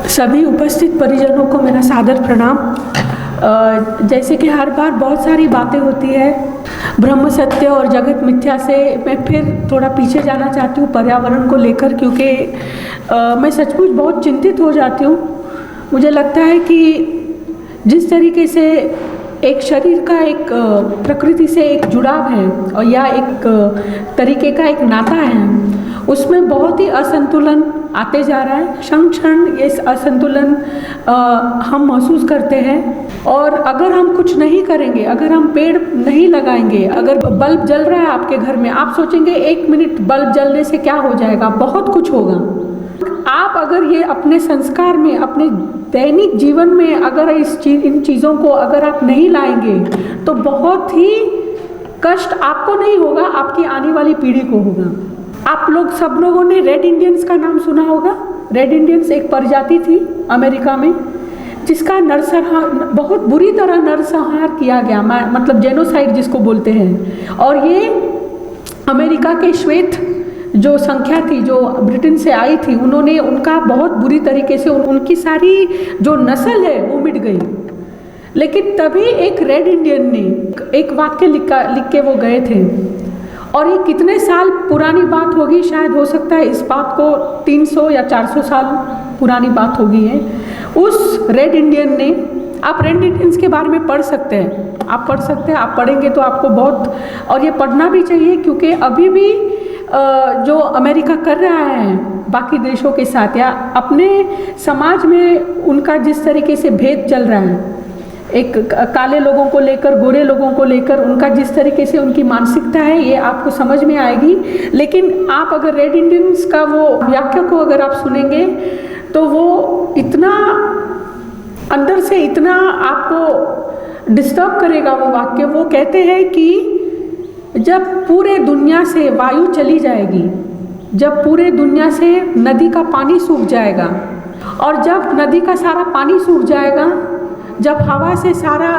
सभी उपस्थित परिजनों को मेरा सादर प्रणाम। जैसे कि हर बार बहुत सारी बातें होती है ब्रह्म सत्य और जगत मिथ्या से, मैं फिर थोड़ा पीछे जाना चाहती हूँ पर्यावरण को लेकर, क्योंकि मैं सचमुच बहुत चिंतित हो जाती हूँ। मुझे लगता है कि जिस तरीके से एक शरीर का एक प्रकृति से एक जुड़ाव है और या एक तरीके का एक नाता है, उसमें बहुत ही असंतुलन आते जा रहा है। क्षण क्षण ये असंतुलन हम महसूस करते हैं। और अगर हम कुछ नहीं करेंगे, अगर हम पेड़ नहीं लगाएंगे, अगर बल्ब जल रहा है आपके घर में, आप सोचेंगे 1 मिनट बल्ब जलने से क्या हो जाएगा, बहुत कुछ होगा। आप अगर ये अपने संस्कार में, अपने दैनिक जीवन में अगर इन चीज़ों को अगर आप नहीं लाएंगे तो बहुत ही कष्ट आपको नहीं होगा, आपकी आने वाली पीढ़ी को होगा। आप लोग सब लोगों ने रेड इंडियंस का नाम सुना होगा। रेड इंडियंस एक प्रजाति थी अमेरिका में जिसका नरसंहार, बहुत बुरी तरह नरसंहार किया गया, मतलब जेनोसाइड जिसको बोलते हैं। और ये अमेरिका के श्वेत जो संख्या थी, जो ब्रिटेन से आई थी, उन्होंने उनका बहुत बुरी तरीके से उनकी सारी जो नस्ल है वो मिट गई। लेकिन तभी एक रेड इंडियन ने एक वाक्य लिख के वो गए थे। और ये कितने साल पुरानी बात होगी, शायद हो सकता है इस बात को 300 या 400 साल पुरानी बात होगी है। उस रेड इंडियन ने, आप रेड इंडियंस के बारे में पढ़ सकते हैं, आप पढ़ सकते हैं, आप पढ़ेंगे तो आपको बहुत, और ये पढ़ना भी चाहिए क्योंकि अभी भी जो अमेरिका कर रहा है बाकी देशों के साथ या अपने समाज में उनका जिस तरीके से भेद चल रहा है, एक काले लोगों को लेकर, गोरे लोगों को लेकर, उनका जिस तरीके से उनकी मानसिकता है, ये आपको समझ में आएगी। लेकिन आप अगर रेड इंडियंस का वो वाक्य को अगर आप सुनेंगे तो वो इतना अंदर से इतना आपको डिस्टर्ब करेगा वो वाक्य। वो कहते हैं कि जब पूरे दुनिया से वायु चली जाएगी, जब पूरे दुनिया से नदी का पानी सूख जाएगा, और जब नदी का सारा पानी सूख जाएगा, जब हवा से सारा,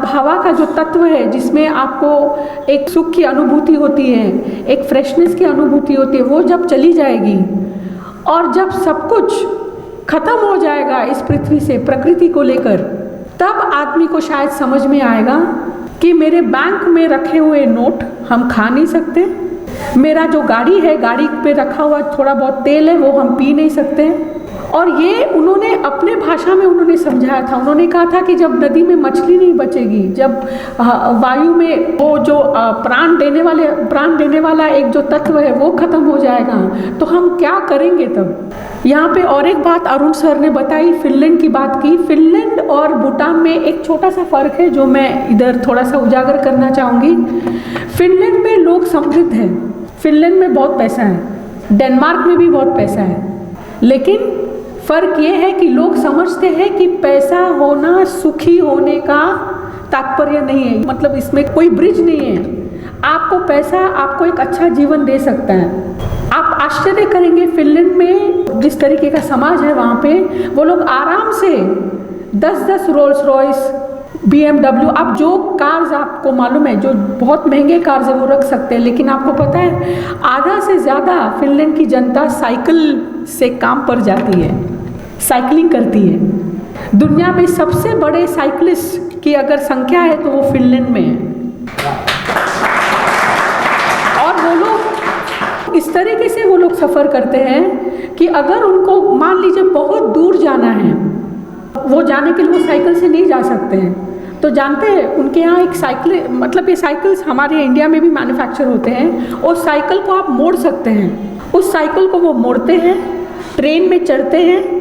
हवा का जो तत्व है जिसमें आपको एक सुख की अनुभूति होती है, एक फ्रेशनेस की अनुभूति होती है, वो जब चली जाएगी और जब सब कुछ खत्म हो जाएगा इस पृथ्वी से प्रकृति को लेकर, तब आदमी को शायद समझ में आएगा कि मेरे बैंक में रखे हुए नोट हम खा नहीं सकते, मेरा जो गाड़ी है, गाड़ी पे रखा हुआ थोड़ा बहुत तेल है वो हम पी नहीं सकते। और ये उन्होंने अपने भाषा में उन्होंने समझाया था। उन्होंने कहा था कि जब नदी में मछली नहीं बचेगी, जब वायु में वो जो प्राण देने वाला एक जो तत्व है वो खत्म हो जाएगा, तो हम क्या करेंगे तब। यहाँ पे और एक बात अरुण सर ने बताई, फिनलैंड की बात की। फिनलैंड और भूटान में एक छोटा सा फर्क है जो मैं इधर थोड़ा सा उजागर करना चाहूँगी। फिनलैंड में लोग समृद्ध हैं, फिनलैंड में बहुत पैसा है, डेनमार्क में भी बहुत पैसा है, लेकिन फ़र्क ये है कि लोग समझते हैं कि पैसा होना सुखी होने का तात्पर्य नहीं है, मतलब इसमें कोई ब्रिज नहीं है। आपको पैसा आपको एक अच्छा जीवन दे सकता है। आप आश्चर्य करेंगे फिनलैंड में जिस तरीके का समाज है वहाँ पे, वो लोग आराम से 10-10 रोल्स रॉयस, BMW, आप जो कार्स आपको मालूम है, जो बहुत महंगे कार्स है वो रख सकते हैं। लेकिन आपको पता है आधा से ज़्यादा फिनलैंड की जनता साइकिल से काम पर जाती है, साइकिलिंग करती है। दुनिया में सबसे बड़े साइकिलिस्ट की अगर संख्या है तो वो फिनलैंड में है। और वो लोग इस तरीके से वो लोग सफ़र करते हैं कि अगर उनको मान लीजिए बहुत दूर जाना है, वो जाने के लिए वो साइकिल से नहीं जा सकते हैं, तो जानते हैं उनके यहाँ एक साइकिल, मतलब ये साइकिल्स हमारे इंडिया में भी मैन्युफैक्चर होते हैं। उस साइकिल को आप मोड़ सकते हैं, उस साइकिल को वो मोड़ते हैं, ट्रेन में चढ़ते हैं,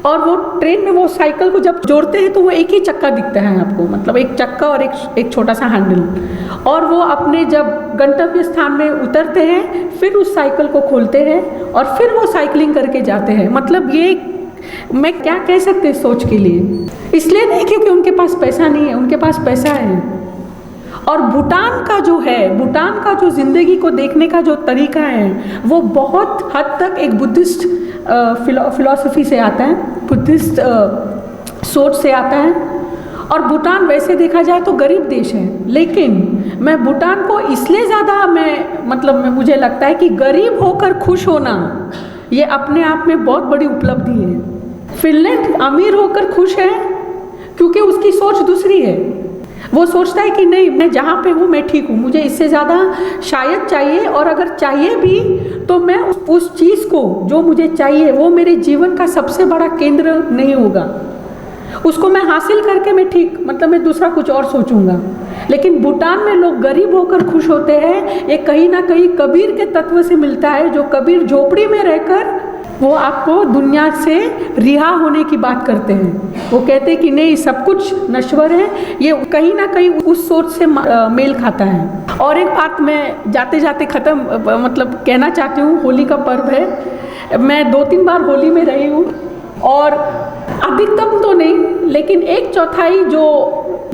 और वो ट्रेन में वो साइकिल को जब जोड़ते हैं तो वो एक ही चक्का दिखता है आपको, मतलब एक चक्का और एक छोटा सा हैंडल। और वो अपने जब गंतव्य स्थान में उतरते हैं फिर उस साइकिल को खोलते हैं और फिर वो साइकिलिंग करके जाते हैं। मतलब ये मैं क्या कह सकते हैं सोच के लिए, इसलिए नहीं क्योंकि उनके पास पैसा नहीं है, उनके पास पैसा है। और भूटान का जो है, भूटान का जो ज़िंदगी को देखने का जो तरीका है वो बहुत हद तक एक बुद्धिस्ट फिलॉसफी से आता है, बुद्धिस्ट सोच से आता है। और भूटान वैसे देखा जाए तो गरीब देश है, लेकिन मैं भूटान को इसलिए ज़्यादा मुझे लगता है कि गरीब होकर खुश होना ये अपने आप में बहुत बड़ी उपलब्धि है। फिनलैंड अमीर होकर खुश है क्योंकि उसकी सोच दूसरी है। वो सोचता है कि नहीं, मैं जहाँ पे हूँ मैं ठीक हूँ, मुझे इससे ज़्यादा शायद चाहिए, और अगर चाहिए भी तो मैं उस चीज़ को जो मुझे चाहिए वो मेरे जीवन का सबसे बड़ा केंद्र नहीं होगा, उसको मैं हासिल करके मैं ठीक, मतलब मैं दूसरा कुछ और सोचूंगा। लेकिन भूटान में लोग गरीब होकर खुश होते हैं। ये कहीं ना कहीं कबीर के तत्व से मिलता है, जो कबीर झोपड़ी में रहकर वो आपको दुनिया से रिहा होने की बात करते हैं। वो कहते हैं कि नहीं, सब कुछ नश्वर है। ये कहीं ना कहीं उस सोच से मेल खाता है। और एक बात मैं जाते जाते ख़त्म मतलब कहना चाहती हूँ, होली का पर्व है। मैं 2-3 बार होली में रही हूँ, और अधिकतम तो नहीं लेकिन 1/4 जो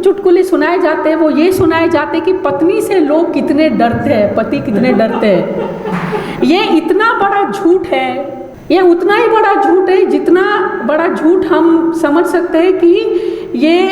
चुटकुले सुनाए जाते हैं वो ये सुनाए जाते हैं कि पत्नी से लोग कितने डरते हैं, पति कितने डरते हैं। ये इतना बड़ा झूठ है, ये उतना ही बड़ा झूठ है जितना बड़ा झूठ हम समझ सकते हैं कि ये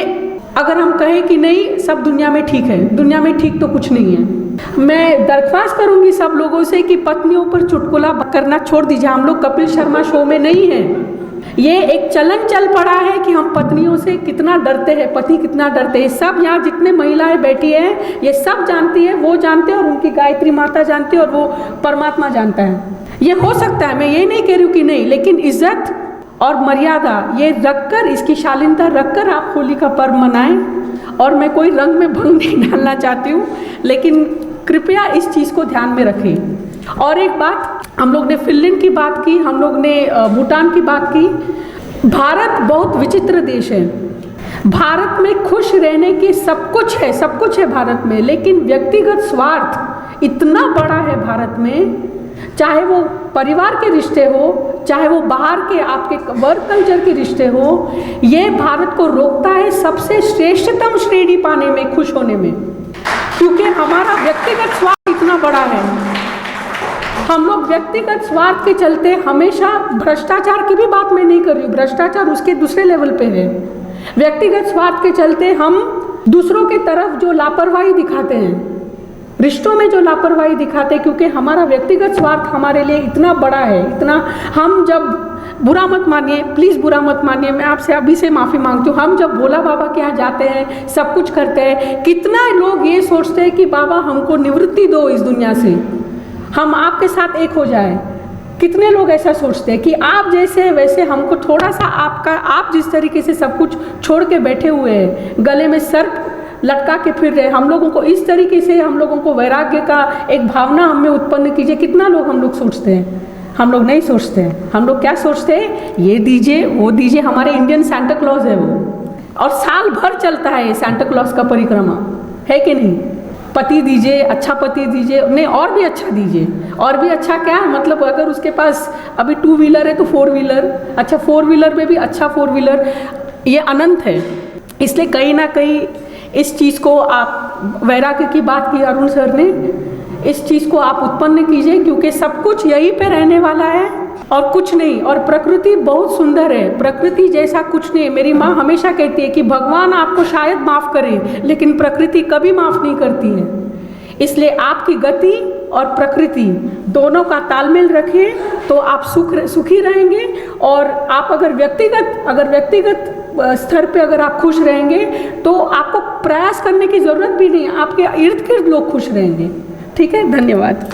अगर हम कहें कि नहीं सब दुनिया में ठीक है। दुनिया में ठीक तो कुछ नहीं है। मैं दरख्वास्त करूंगी सब लोगों से कि पत्नियों पर चुटकुला करना छोड़ दीजिए। हम लोग कपिल शर्मा शो में नहीं हैं। ये एक चलन चल पड़ा है कि हम पत्नियों से कितना डरते हैं, पति कितना डरते हैं। सब यहाँ जितने महिलाएं बैठी हैं ये सब जानती है, वो जानते हैं, और उनकी गायत्री माता जानती है, और वो परमात्मा जानता है। ये हो सकता है, मैं ये नहीं कह रही हूँ कि नहीं, लेकिन इज्जत और मर्यादा ये रखकर, इसकी शालीनता रखकर आप होली का पर्व मनाएं। और मैं कोई रंग में भंग नहीं डालना चाहती हूँ, लेकिन कृपया इस चीज़ को ध्यान में रखें। और एक बात, हम लोग ने फिनलैंड की बात की, हम लोग ने भूटान की बात की। भारत बहुत विचित्र देश है। भारत में खुश रहने की सब कुछ है भारत में, लेकिन व्यक्तिगत स्वार्थ इतना बड़ा है भारत में। चाहे वो परिवार के रिश्ते हो, चाहे वो बाहर के आपके वर्क कल्चर के रिश्ते हो, ये भारत को रोकता है सबसे श्रेष्ठतम श्रेणी पाने में, खुश होने में, क्योंकि हमारा व्यक्तिगत स्वार्थ इतना बड़ा है। हम लोग व्यक्तिगत स्वार्थ के चलते हमेशा, भ्रष्टाचार की भी बात मैं नहीं कर रही हूँ, भ्रष्टाचार उसके दूसरे लेवल पे है। व्यक्तिगत स्वार्थ के चलते हम दूसरों के तरफ जो लापरवाही दिखाते हैं, रिश्तों में जो लापरवाही दिखाते हैं, क्योंकि हमारा व्यक्तिगत स्वार्थ हमारे लिए इतना बड़ा है, इतना। हम जब, बुरा मत मानिए, प्लीज़ बुरा मत मानिए, मैं आपसे अभी से माफ़ी मांगती हूँ। हम जब भोला बाबा के यहाँ जाते हैं, सब कुछ करते हैं, कितना लोग ये सोचते हैं कि बाबा हमको निवृत्ति दो इस दुनिया से, हम आपके साथ एक हो जाए। कितने लोग ऐसा सोचते हैं कि आप जैसे वैसे हमको थोड़ा सा आपका, आप जिस तरीके से सब कुछ छोड़ के बैठे हुए हैं, गले में सर्प लटका के फिर रहे, हम लोगों को इस तरीके से, हम लोगों को वैराग्य का एक भावना हमें उत्पन्न कीजिए। कितना लोग हम लोग सोचते हैं। हम लोग नहीं सोचते हैं। हम लोग क्या सोचते हैं, ये दीजिए वो दीजिए। हमारे इंडियन सांता क्लॉज है वो, और साल भर चलता है ये सांता क्लॉज का परिक्रमा, है कि नहीं। पति दीजिए, अच्छा पति दीजिए, नहीं और भी अच्छा दीजिए। और भी अच्छा क्या, मतलब अगर उसके पास अभी 2 व्हीलर है तो 4 व्हीलर, अच्छा 4 व्हीलर में भी अच्छा 4 व्हीलर, ये अनंत है। इसलिए कहीं ना कहीं इस चीज़ को आप, वैराग्य की बात की अरुण सर ने, इस चीज़ को आप उत्पन्न कीजिए, क्योंकि सब कुछ यहीं पे रहने वाला है और कुछ नहीं। और प्रकृति बहुत सुंदर है, प्रकृति जैसा कुछ नहीं। मेरी माँ हमेशा कहती है कि भगवान आपको शायद माफ़ करे, लेकिन प्रकृति कभी माफ़ नहीं करती है। इसलिए आपकी गति और प्रकृति दोनों का तालमेल रखें तो आप सुखी रहेंगे। और आप अगर व्यक्तिगत स्तर पे अगर आप खुश रहेंगे तो आपको प्रयास करने की ज़रूरत भी नहीं, आपके इर्द गिर्द लोग खुश रहेंगे। ठीक है, धन्यवाद।